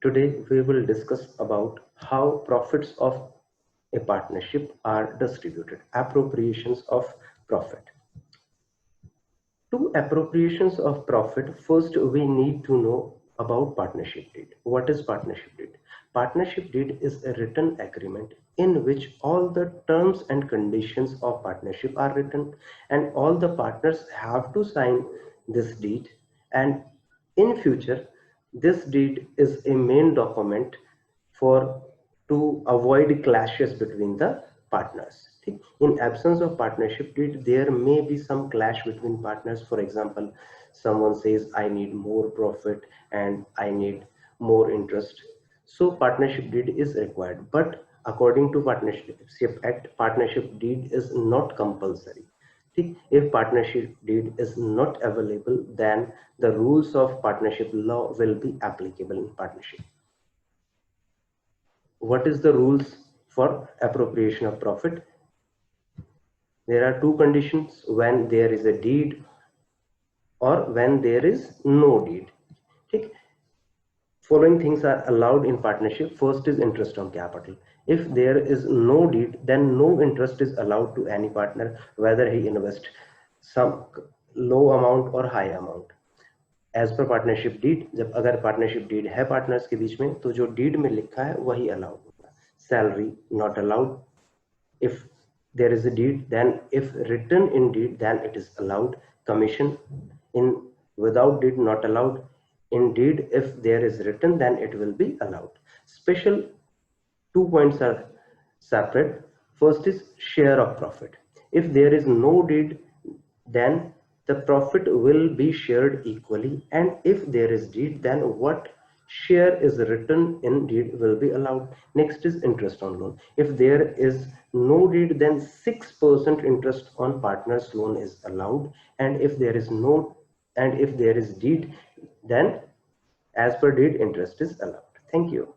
Today we will discuss about how profits of a partnership are distributed, appropriations of profit. To appropriations of profit, first we need to know about partnership deed. What is partnership deed? Partnership deed is a written agreement in which all the terms and conditions of partnership are written, and all the partners have to sign this deed, and in future this deed is a main document for to avoid clashes between the partners. In absence of partnership deed, there may be some clash between partners. For example, someone says I need more profit and I need more interest, so partnership deed is required. But according to Partnership Act, partnership deed is not compulsory. If partnership deed is not available, then the rules of partnership law will be applicable in partnership. What is the rules for appropriation of profit? There are two conditions: when there is a deed or when there is no deed. Okay. Following things are allowed in partnership. First is interest on capital. If there is no deed, then no interest is allowed to any partner, whether he invests some low amount or high amount. As पर partnership deed, जब अगर partnership deed है partners के बीच में, तो जो deed में लिखा है वही अलाउड होगा. Salary not allowed. If there is a deed, then if written in deed, then it is allowed. Commission in without deed not allowed. In deed, if there is written, then it will be allowed. Special 2 points are separate. First is share of profit. If there is no deed, then the profit will be shared equally, and if there is deed, then what share is written in deed will be allowed. Next is interest on loan. If there is no deed, then 6% interest on partners loan is allowed, and if there is deed, then as per deed interest is allowed. Thank you.